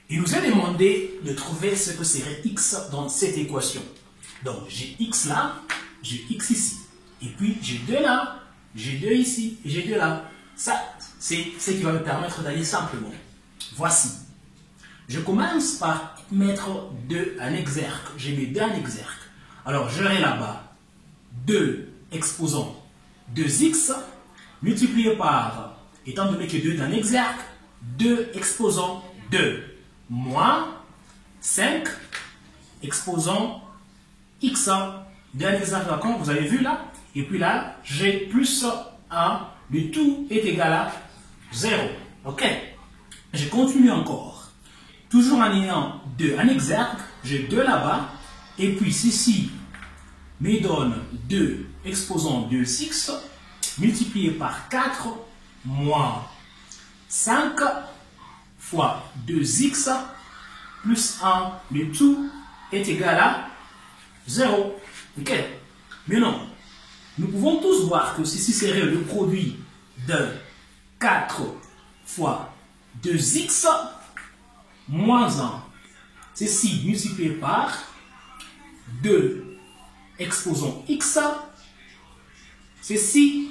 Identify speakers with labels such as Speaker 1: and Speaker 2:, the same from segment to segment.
Speaker 1: Il nous est demandé de trouver ce que serait x dans cette équation. Donc, j'ai x là, j'ai x ici. Et puis, j'ai 2 là, j'ai 2 ici, et j'ai 2 là. Ça, c'est ce qui va me permettre d'aller simplement. Voici. Je commence par mettre 2 en exergue. J'ai mes 2 en exergue. Alors, j'aurai là-bas 2 exposant 2x multiplié par, étant donné que 2 en exergue, 2 exposant 2 moins 5 exposant x. 2 en exergue, comme vous avez vu là. Et puis là, j'ai plus 1. Le tout est égal à 0. Ok? Je continue encore. Toujours en ayant 2 en exergue, j'ai 2 là-bas. Et puis ceci me donne 2 exposant 2x multiplié par 4 moins 5 fois 2x plus 1. Le tout est égal à 0. Ok? Maintenant, nous pouvons tous voir que ceci serait le produit de 4 fois 2x moins 1. Ceci multiplié par 2 exposant x. Ceci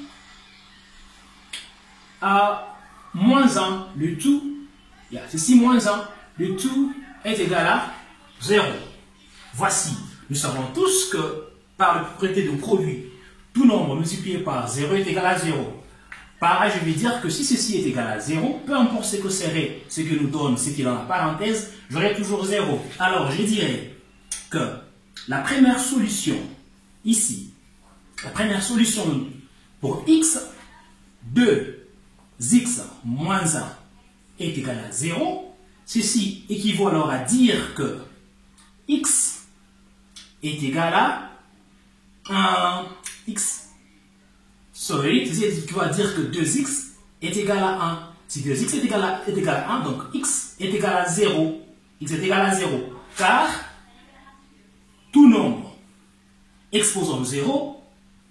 Speaker 1: à moins 1. Le tout, ceci moins 1. Le tout est égal à 0. Voici. Nous savons tous que par la propriété de produit, tout nombre multiplié par 0 est égal à 0. Par là, je vais dire que si ceci est égal à 0, peu importe ce que serait, ce que nous donne, ce qui est dans la parenthèse, j'aurai toujours 0. Alors, je dirais que la première solution, ici, la première solution pour x, 2x moins 1 est égal à 0. Ceci équivaut alors à dire que x est égal à ceci équivaut à dire que 2x est égal à 1. Si 2x est égal à 1, donc x est égal à 0. X est égal à 0. Car tout nombre exposant 0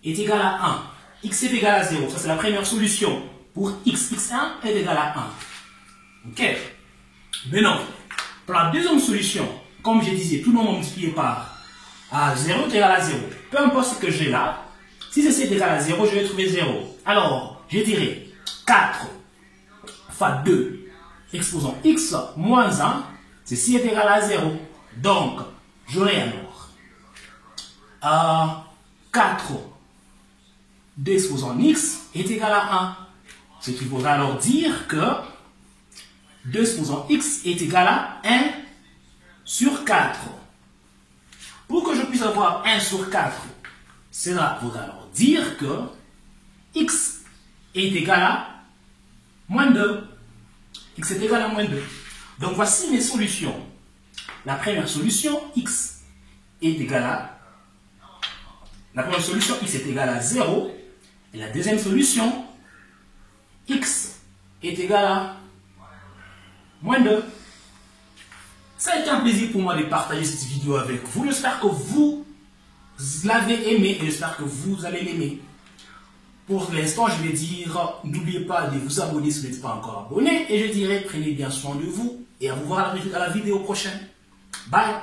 Speaker 1: est égal à 1. X est égal à 0. Ça, c'est la première solution. Pour x, x1 est égal à 1. Ok? Maintenant, pour la deuxième solution, comme je disais, tout nombre multiplié par 0 est égal à 0. Peu importe ce que j'ai là, si ceci est égal à 0, je vais trouver 0. Alors, je dirais 4 fois 2 exposant x moins 1, ceci est égal à 0. Donc, j'aurai alors 4 2 exposant x est égal à 1. Ce qui voudra alors dire que 2 exposant x est égal à 1 sur 4. Pour que je puisse avoir 1 sur 4, cela voudra alors dire que x est égal à moins 2. X est égal à moins 2. Donc voici mes solutions. La première solution, x est égal à... La première solution, x est égal à 0. Et la deuxième solution, x est égal à moins 2. Ça a été un plaisir pour moi de partager cette vidéo avec vous. J'espère que vous l'avez aimé et j'espère que vous allez l'aimer. Pour l'instant, je vais dire, n'oubliez pas de vous abonner si vous n'êtes pas encore abonné. Et je dirais, prenez bien soin de vous et à vous voir à la vidéo prochaine. Bye!